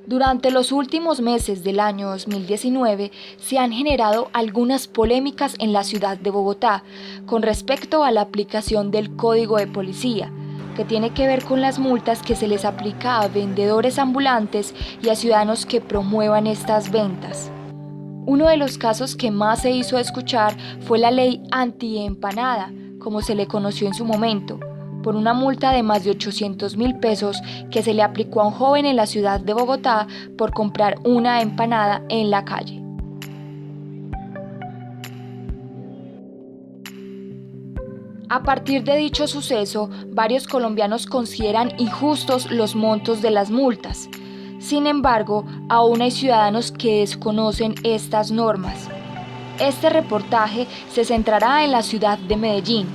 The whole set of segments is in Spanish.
Durante los últimos meses del año 2019 se han generado algunas polémicas en la ciudad de Bogotá con respecto a la aplicación del Código de Policía, que tiene que ver con las multas que se les aplica a vendedores ambulantes y a ciudadanos que promuevan estas ventas. Uno de los casos que más se hizo escuchar fue la ley antiempanada, como se le conoció en su momento, por una multa de más de 800.000 pesos que se le aplicó a un joven en la ciudad de Bogotá por comprar una empanada en la calle. A partir de dicho suceso, varios colombianos consideran injustos los montos de las multas. Sin embargo, aún hay ciudadanos que desconocen estas normas. Este reportaje se centrará en la ciudad de Medellín.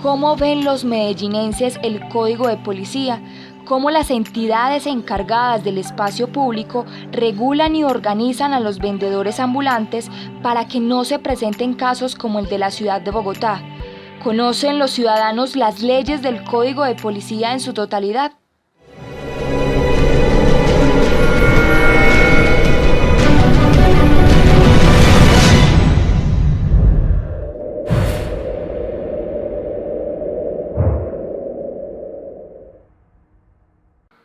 ¿Cómo ven los medellinenses el Código de Policía? ¿Cómo las entidades encargadas del espacio público regulan y organizan a los vendedores ambulantes para que no se presenten casos como el de la ciudad de Bogotá? ¿Conocen los ciudadanos las leyes del Código de Policía en su totalidad?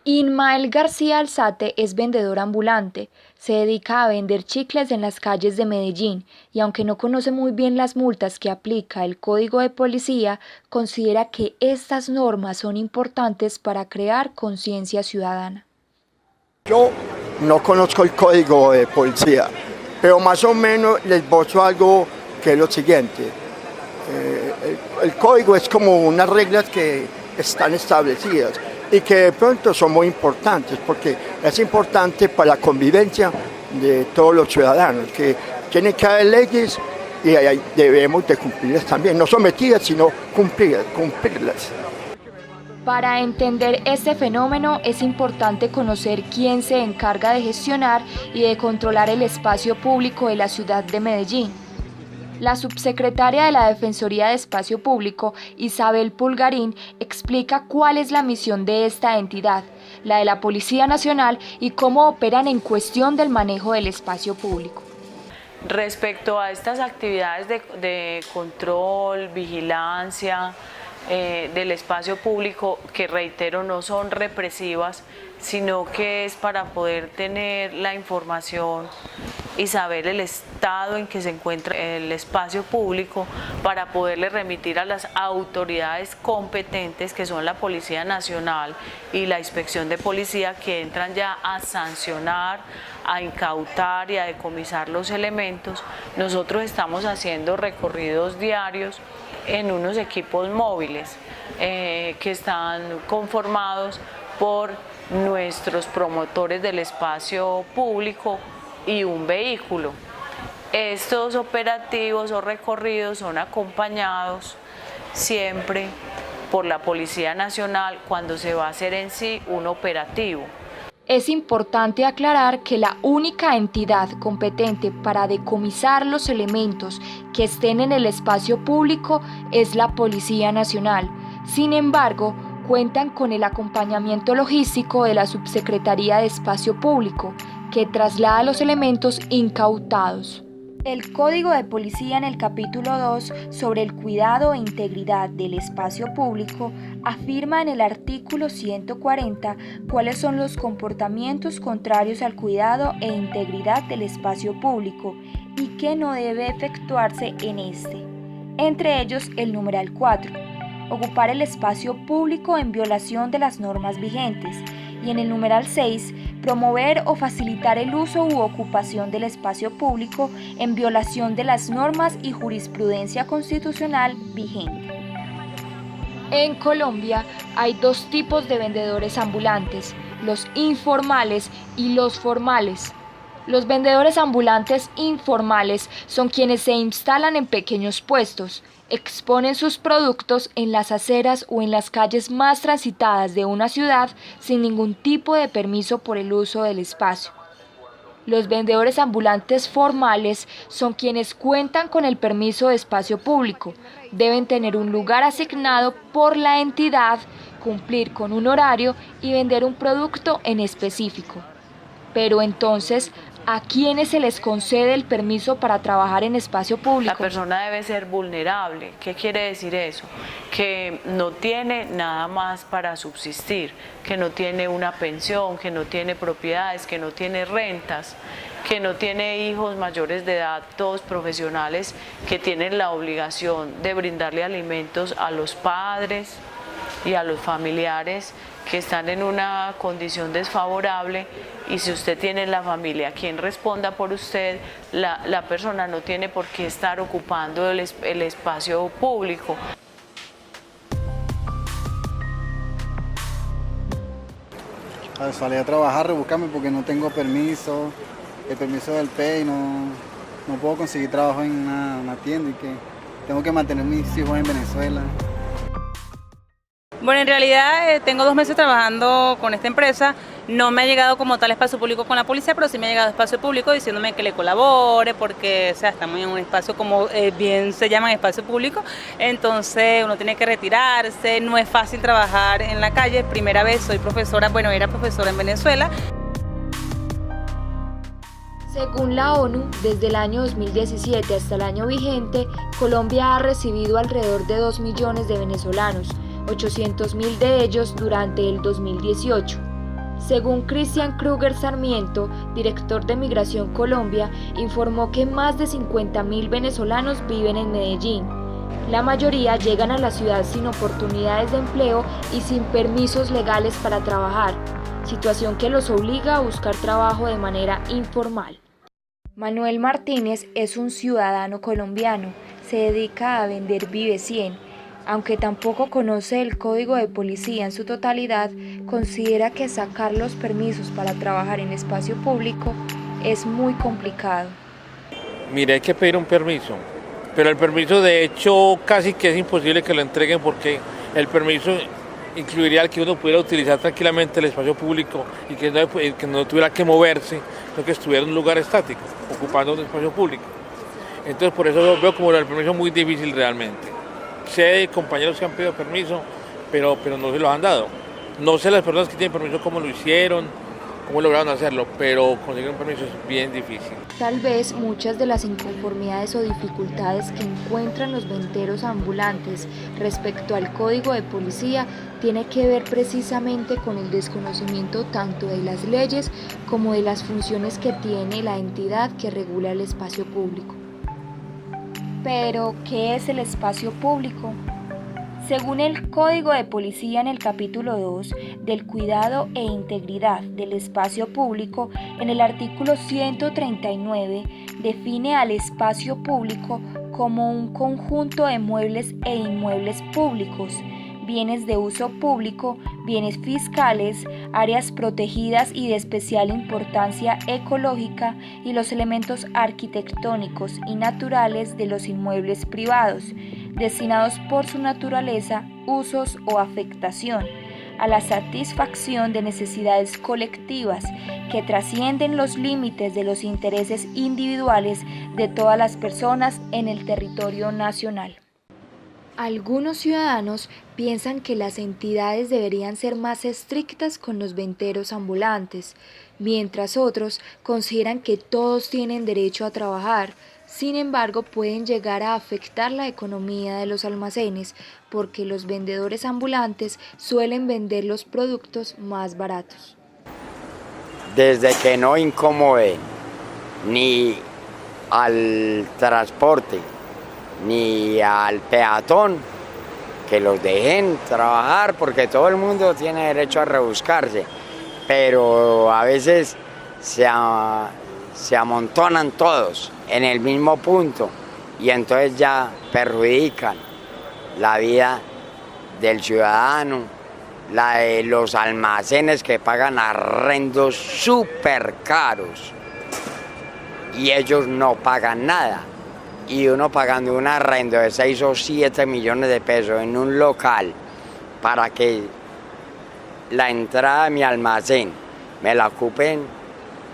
Inmael García Alzate es vendedor ambulante, se dedica a vender chicles en las calles de Medellín y aunque no conoce muy bien las multas que aplica el Código de Policía, considera que estas normas son importantes para crear conciencia ciudadana. Yo no conozco el Código de Policía, pero más o menos les esbozo algo que es lo siguiente. El código es como unas reglas que están establecidas y que de pronto son muy importantes porque es importante para la convivencia de todos los ciudadanos, que tienen que haber leyes y debemos de cumplirlas también, no sometidas sino cumplirlas. Para entender este fenómeno es importante conocer quién se encarga de gestionar y de controlar el espacio público de la ciudad de Medellín. La subsecretaria de la Defensoría de Espacio Público, Isabel Pulgarín, explica cuál es la misión de esta entidad, la de la Policía Nacional, y cómo operan en cuestión del manejo del espacio público. Respecto a estas actividades de control, vigilancia del espacio público, que reitero no son represivas, sino que es para poder tener la información y saber el estado en que se encuentra el espacio público para poderle remitir a las autoridades competentes que son la Policía Nacional y la Inspección de Policía, que entran ya a sancionar, a incautar y a decomisar los elementos. Nosotros estamos haciendo recorridos diarios en unos equipos móviles que están conformados por nuestros promotores del espacio público y un vehículo. Estos operativos o recorridos son acompañados siempre por la Policía Nacional cuando se va a hacer en sí un operativo. Es importante aclarar que la única entidad competente para decomisar los elementos que estén en el espacio público es la Policía Nacional. Sin embargo, cuentan con el acompañamiento logístico de la Subsecretaría de Espacio Público, que traslada los elementos incautados. El Código de Policía en el capítulo 2 sobre el cuidado e integridad del espacio público afirma en el artículo 140 cuáles son los comportamientos contrarios al cuidado e integridad del espacio público y qué no debe efectuarse en este. Entre ellos el numeral 4, ocupar el espacio público en violación de las normas vigentes, y en el numeral 6, promover o facilitar el uso u ocupación del espacio público en violación de las normas y jurisprudencia constitucional vigente. En Colombia hay dos tipos de vendedores ambulantes, los informales y los formales. Los vendedores ambulantes informales son quienes se instalan en pequeños puestos, exponen sus productos en las aceras o en las calles más transitadas de una ciudad sin ningún tipo de permiso por el uso del espacio. Los vendedores ambulantes formales son quienes cuentan con el permiso de espacio público. Deben tener un lugar asignado por la entidad, cumplir con un horario y vender un producto en específico. Pero entonces, ¿a quiénes se les concede el permiso para trabajar en espacio público? La persona debe ser vulnerable. ¿Qué quiere decir eso? Que no tiene nada más para subsistir, que no tiene una pensión, que no tiene propiedades, que no tiene rentas, que no tiene hijos mayores de edad, todos profesionales que tienen la obligación de brindarle alimentos a los padres y a los familiares que están en una condición desfavorable, y si usted tiene la familia quien responda por usted, la persona no tiene por qué estar ocupando el espacio público. Salí a trabajar, rebuscarme porque no tengo permiso, el permiso del PEI, no puedo conseguir trabajo en una tienda y que tengo que mantener mis hijos en Venezuela. Bueno, en realidad tengo 2 meses trabajando con esta empresa. No me ha llegado como tal espacio público con la policía, pero sí me ha llegado espacio público diciéndome que le colabore, porque o sea, estamos en un espacio como bien se llama espacio público, entonces uno tiene que retirarse, no es fácil trabajar en la calle. Primera vez soy profesora, bueno, era profesora en Venezuela. Según la ONU, desde el año 2017 hasta el año vigente, Colombia ha recibido alrededor de 2 millones de venezolanos, 800.000 de ellos durante el 2018. Según Cristian Kruger Sarmiento, director de Migración Colombia, informó que más de 50.000 venezolanos viven en Medellín. La mayoría llegan a la ciudad sin oportunidades de empleo y sin permisos legales para trabajar, situación que los obliga a buscar trabajo de manera informal. Manuel Martínez es un ciudadano colombiano, se dedica a vender Vive 100. Aunque tampoco conoce el código de policía en su totalidad, considera que sacar los permisos para trabajar en espacio público es muy complicado. Mire, hay que pedir un permiso, pero el permiso de hecho casi que es imposible que lo entreguen, porque el permiso incluiría el que uno pudiera utilizar tranquilamente el espacio público y que no tuviera que moverse, sino que estuviera en un lugar estático, ocupando un espacio público. Entonces por eso veo como el permiso muy difícil realmente. Sé de compañeros que han pedido permiso, pero no se los han dado. No sé las personas que tienen permiso cómo lo hicieron, cómo lograron hacerlo, pero conseguir un permiso es bien difícil. Tal vez muchas de las inconformidades o dificultades que encuentran los venderos ambulantes respecto al código de policía tiene que ver precisamente con el desconocimiento tanto de las leyes como de las funciones que tiene la entidad que regula el espacio público. Pero, ¿qué es el espacio público? Según el Código de Policía en el capítulo 2 del cuidado e integridad del espacio público, en el artículo 139 define al espacio público como un conjunto de muebles e inmuebles públicos, bienes de uso público, bienes fiscales, áreas protegidas y de especial importancia ecológica y los elementos arquitectónicos y naturales de los inmuebles privados, destinados por su naturaleza, usos o afectación a la satisfacción de necesidades colectivas que trascienden los límites de los intereses individuales de todas las personas en el territorio nacional. Algunos ciudadanos piensan que las entidades deberían ser más estrictas con los venderos ambulantes, mientras otros consideran que todos tienen derecho a trabajar. Sin embargo, pueden llegar a afectar la economía de los almacenes porque los vendedores ambulantes suelen vender los productos más baratos. Desde que no incomode ni al transporte ni al peatón, que los dejen trabajar, porque todo el mundo tiene derecho a rebuscarse, pero a veces se amontonan todos en el mismo punto y entonces ya perjudican la vida del ciudadano, la de los almacenes que pagan arrendos súper caros y ellos no pagan nada. Y uno pagando un arrendo de 6 o 7 millones de pesos en un local para que la entrada de mi almacén me la ocupen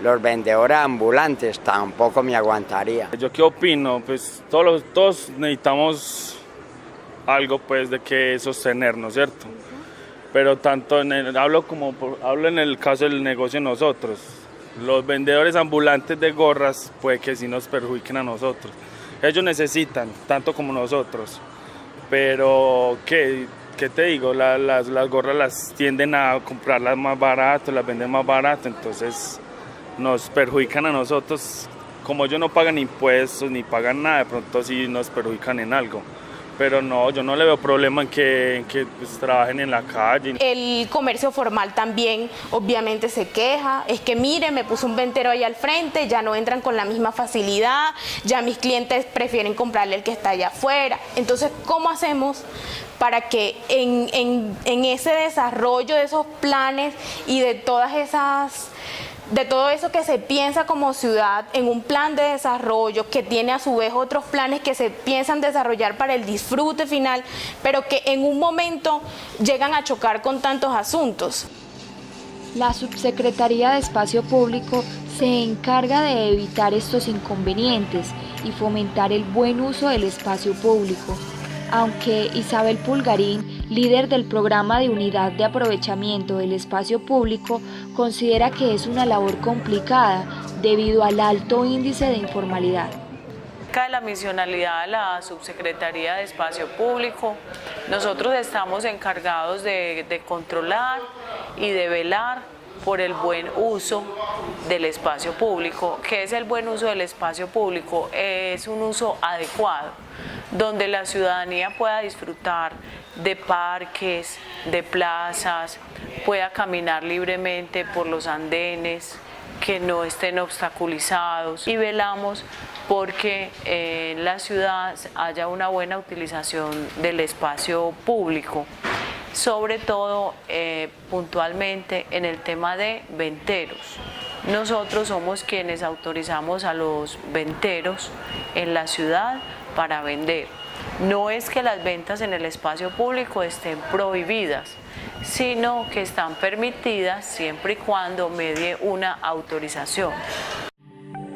los vendedores ambulantes tampoco me aguantaría. ¿Yo qué opino? Pues todos necesitamos algo pues de que sostenernos, ¿cierto? Pero tanto hablo en el caso del negocio de nosotros. Los vendedores ambulantes de gorras puede que sí nos perjudiquen a nosotros. Ellos necesitan tanto como nosotros. Pero ¿qué te digo? Las gorras las tienden a comprarlas más barato, las venden más barato, entonces nos perjudican a nosotros. Como ellos no pagan impuestos ni pagan nada, de pronto sí nos perjudican en algo. Pero no, yo no le veo problema en que pues, trabajen en la calle. El comercio formal también obviamente se queja, es que mire, me puso un ventero ahí al frente, ya no entran con la misma facilidad, ya mis clientes prefieren comprarle el que está allá afuera. Entonces, ¿cómo hacemos para que en ese desarrollo de esos planes y de todo eso que se piensa como ciudad en un plan de desarrollo que tiene a su vez otros planes que se piensan desarrollar para el disfrute final, pero que en un momento llegan a chocar con tantos asuntos? La Subsecretaría de Espacio Público se encarga de evitar estos inconvenientes y fomentar el buen uso del espacio público. Aunque Isabel Pulgarín, líder del programa de unidad de aprovechamiento del espacio público, considera que es una labor complicada debido al alto índice de informalidad. De la misionalidad de la Subsecretaría de Espacio Público, nosotros estamos encargados de controlar y de velar por el buen uso del espacio público. ¿Qué es el buen uso del espacio público? Es un uso adecuado, donde la ciudadanía pueda disfrutar de parques, de plazas, pueda caminar libremente por los andenes, que no estén obstaculizados, y velamos porque en la ciudad haya una buena utilización del espacio público, sobre todo puntualmente en el tema de venteros. Nosotros somos quienes autorizamos a los venteros en la ciudad para vender. No es que las ventas en el espacio público estén prohibidas, sino que están permitidas siempre y cuando medie una autorización.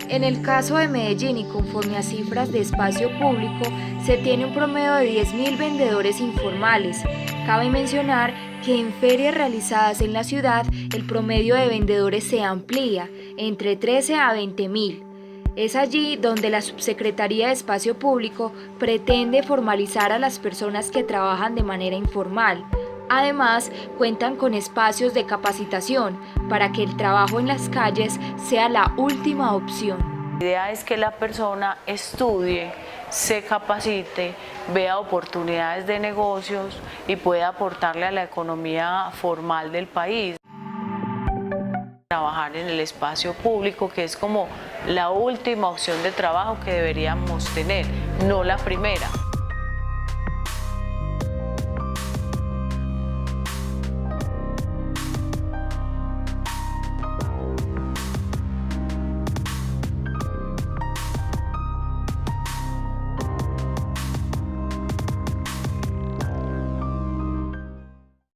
En el caso de Medellín y conforme a cifras de espacio público, se tiene un promedio de 10.000 vendedores informales. Cabe mencionar que en ferias realizadas en la ciudad, el promedio de vendedores se amplía entre 13 a 20.000. Es allí donde la Subsecretaría de Espacio Público pretende formalizar a las personas que trabajan de manera informal. Además, cuentan con espacios de capacitación para que el trabajo en las calles sea la última opción. La idea es que la persona estudie, se capacite, vea oportunidades de negocios y pueda aportarle a la economía formal del país. Trabajar en el espacio público, que es como la última opción de trabajo que deberíamos tener, no la primera.